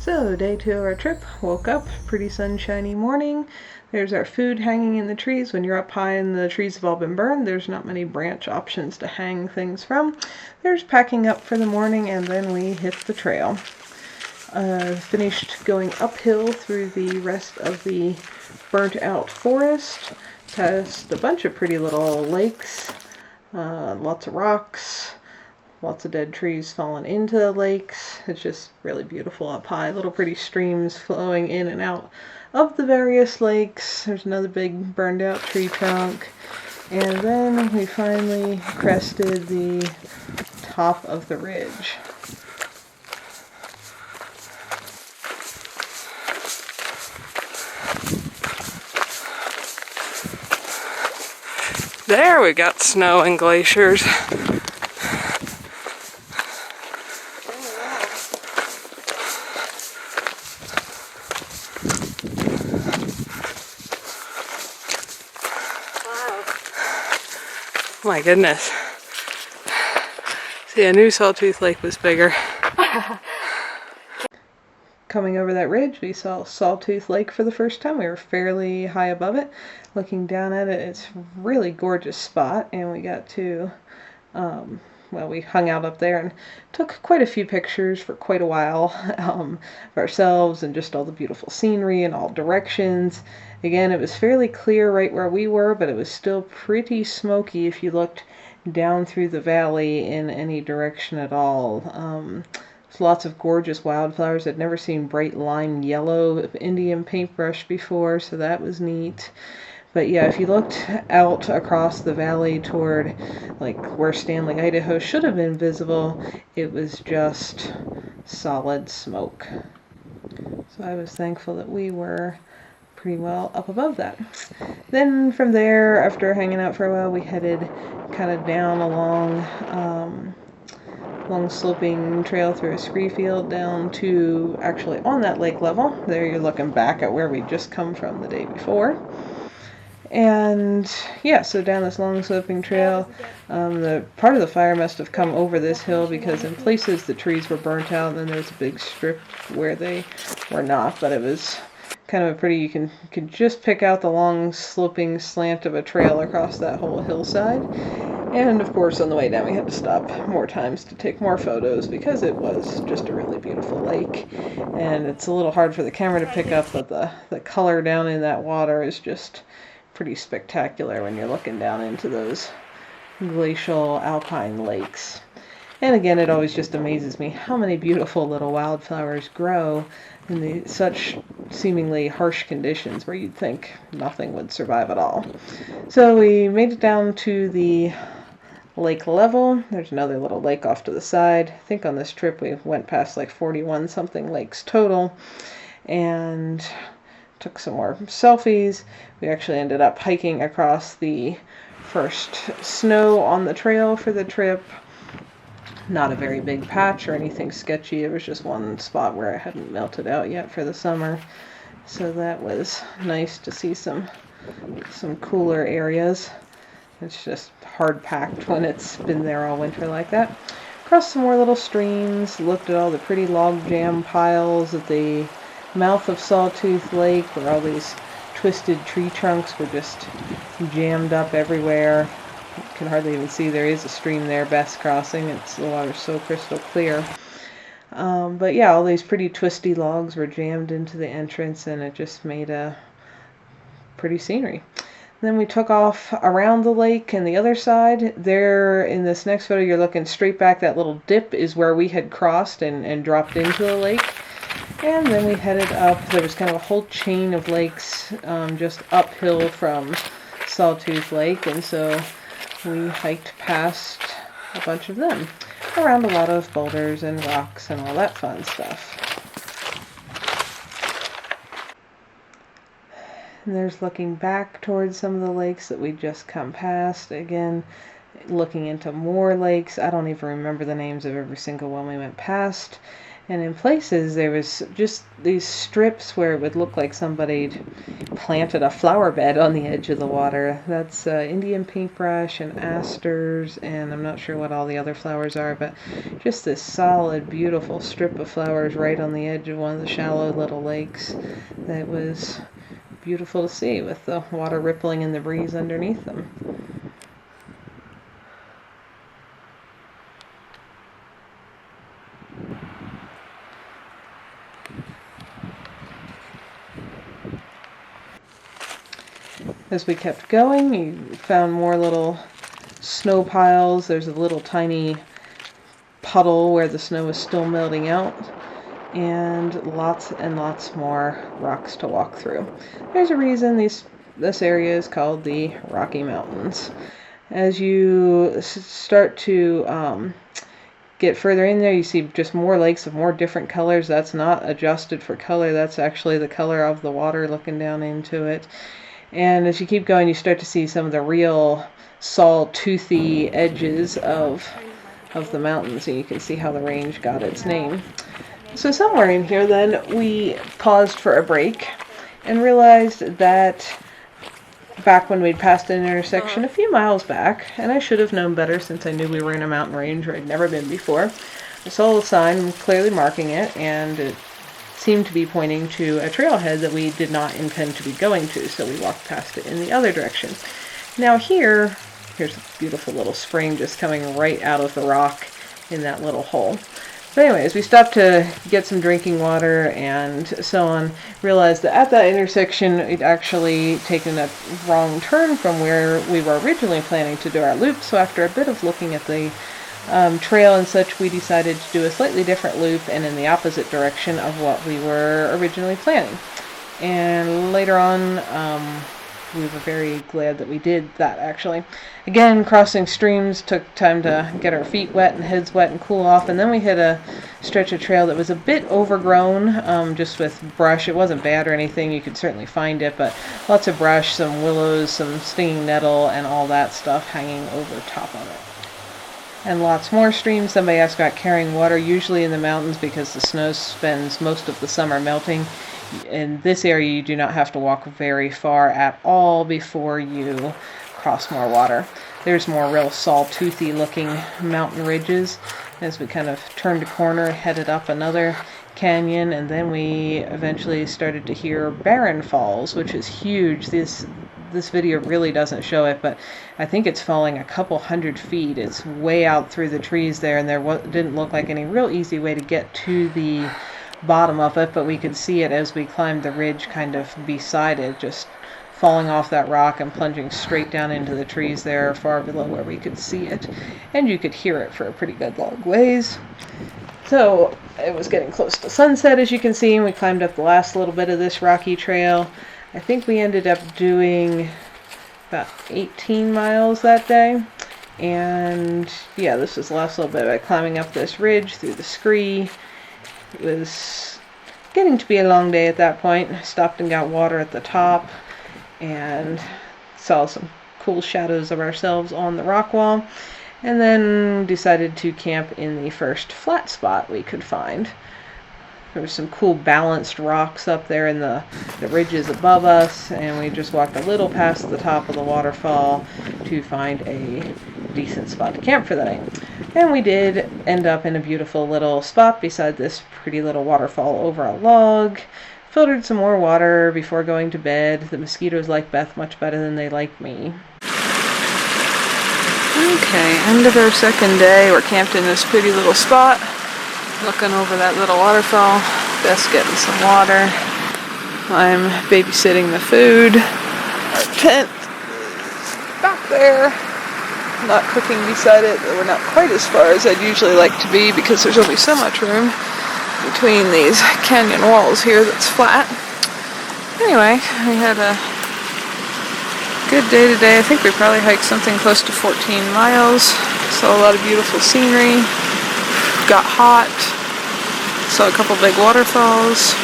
So, day 2 of our trip. Woke up, pretty sunshiny morning. There's our food hanging in the trees. When you're up high and the trees have all been burned, there's not many branch options to hang things from. There's packing up for the morning, and then we hit the trail. Finished going uphill through the rest of the burnt out forest, past a bunch of pretty little lakes, lots of rocks, lots of dead trees falling into the lakes. It's just really beautiful up high. Little pretty streams flowing in and out of the various lakes. There's another big burned out tree trunk. And then we finally crested the top of the ridge. There we got snow and glaciers. My goodness. See, I knew Sawtooth Lake was bigger. Coming over that ridge, we saw Sawtooth Lake for the first time. We were fairly high above it. Looking down at it, it's a really gorgeous spot, and we got to, we hung out up there and took quite a few pictures for quite a while of ourselves and just all the beautiful scenery in all directions. Again, it was fairly clear right where we were, but it was still pretty smoky if you looked down through the valley in any direction at all. There's lots of gorgeous wildflowers. I'd never seen bright lime yellow Indian paintbrush before, so that was neat. But yeah, if you looked out across the valley toward like where Stanley, Idaho should have been visible, it was just solid smoke. So I was thankful that we were pretty well up above that. Then from there, after hanging out for a while, we headed kind of down along long sloping trail through a scree field down to actually on that lake level. There you're looking back at where we'd just come from the day before. And yeah, so down this long sloping trail, the part of the fire must have come over this hill because in places the trees were burnt out and then there was a big strip where they were not, but it was kind of a pretty, you could just pick out the long sloping slant of a trail across that whole hillside. And of course on the way down we had to stop more times to take more photos because it was just a really beautiful lake. And it's a little hard for the camera to pick up, but the color down in that water is just pretty spectacular when you're looking down into those glacial alpine lakes. And again, it always just amazes me how many beautiful little wildflowers grow in such seemingly harsh conditions where you'd think nothing would survive at all. So we made it down to the lake level. There's another little lake off to the side. I think on this trip we went past like 41 something lakes total and took some more selfies. We actually ended up hiking across the first snow on the trail for the trip. Not a very big patch or anything sketchy. It was just one spot where it hadn't melted out yet for the summer. So that was nice to see some cooler areas. It's just hard packed when it's been there all winter like that. Crossed some more little streams, looked at all the pretty log jam piles at the mouth of Sawtooth Lake where all these twisted tree trunks were just jammed up everywhere. You can hardly even see there is a stream there, Best Crossing. The water's so crystal clear. But yeah, all these pretty twisty logs were jammed into the entrance and it just made a pretty scenery. Then we took off around the lake and the other side. There in this next photo you're looking straight back. That little dip is where we had crossed and dropped into the lake. And then we headed up. There was kind of a whole chain of lakes just uphill from Sawtooth Lake, and so we hiked past a bunch of them, around a lot of boulders and rocks and all that fun stuff. And there's looking back towards some of the lakes that we'd just come past. Again, looking into more lakes. I don't even remember the names of every single one we went past. And in places there was just these strips where it would look like somebody'd planted a flower bed on the edge of the water. That's Indian paintbrush and asters, and I'm not sure what all the other flowers are, but just this solid, beautiful strip of flowers right on the edge of one of the shallow little lakes that was beautiful to see with the water rippling in the breeze underneath them. As we kept going, you found more little snow piles. There's a little tiny puddle where the snow is still melting out, and lots more rocks to walk through. There's a reason this area is called the Rocky Mountains. As you start to get further in there, you see just more lakes of more different colors. That's not adjusted for color. That's actually the color of the water looking down into it. And as you keep going, you start to see some of the real sawtoothy edges of the mountains, and you can see how the range got its name. So somewhere in here then, we paused for a break and realized that back when we'd passed an intersection a few miles back, and I should have known better since I knew we were in a mountain range where I'd never been before, I saw a sign clearly marking it, and it seemed to be pointing to a trailhead that we did not intend to be going to, so we walked past it in the other direction. Now here's a beautiful little spring just coming right out of the rock in that little hole. But anyways, we stopped to get some drinking water and so on, realized that at that intersection we'd actually taken a wrong turn from where we were originally planning to do our loop, so after a bit of looking at the trail and such, we decided to do a slightly different loop and in the opposite direction of what we were originally planning. And later on, we were very glad that we did that, actually. Again, crossing streams took time to get our feet wet and heads wet and cool off, and then we hit a stretch of trail that was a bit overgrown, just with brush. It wasn't bad or anything, you could certainly find it, but lots of brush, some willows, some stinging nettle, and all that stuff hanging over top of it. And lots more streams. Somebody asked about carrying water, usually in the mountains because the snow spends most of the summer melting. In this area, you do not have to walk very far at all before you cross more water. There's more real sawtoothy looking mountain ridges as we kind of turned a corner, headed up another canyon, and then we eventually started to hear Barren Falls, which is huge. This video really doesn't show it, but I think it's falling a couple hundred feet. It's way out through the trees there, and there didn't look like any real easy way to get to the bottom of it, but we could see it as we climbed the ridge kind of beside it, just falling off that rock and plunging straight down into the trees there far below where we could see it, and you could hear it for a pretty good long ways. So it was getting close to sunset, as you can see, and we climbed up the last little bit of this rocky trail. I think we ended up doing about 18 miles that day, and yeah, this was the last little bit by climbing up this ridge through the scree. It was getting to be a long day at that point. I stopped and got water at the top and saw some cool shadows of ourselves on the rock wall, and then decided to camp in the first flat spot we could find. There were some cool balanced rocks up there in the ridges above us, and we just walked a little past the top of the waterfall to find a decent spot to camp for the night. And we did end up in a beautiful little spot beside this pretty little waterfall over a log. Filtered some more water before going to bed. The mosquitoes like Beth much better than they like me. Okay, end of our second day. We're camped in this pretty little spot, looking over that little waterfall. Beth's getting some water. I'm babysitting the food. Our tent is back there. Not cooking beside it. We're not quite as far as I'd usually like to be because there's only so much room between these canyon walls here that's flat. Anyway, we had a good day today. I think we probably hiked something close to 14 miles. Saw a lot of beautiful scenery. Got hot. Saw a couple big waterfalls.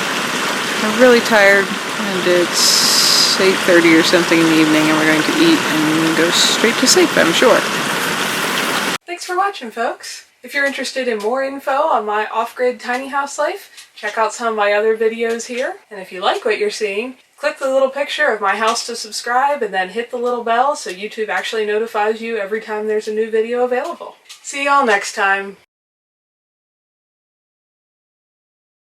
I'm really tired, and it's 8:30 or something in the evening, and we're going to eat and go straight to sleep, I'm sure. Thanks for watching, folks. If you're interested in more info on my off-grid tiny house life, check out some of my other videos here. And if you like what you're seeing, click the little picture of my house to subscribe and then hit the little bell so YouTube actually notifies you every time there's a new video available. See y'all next time.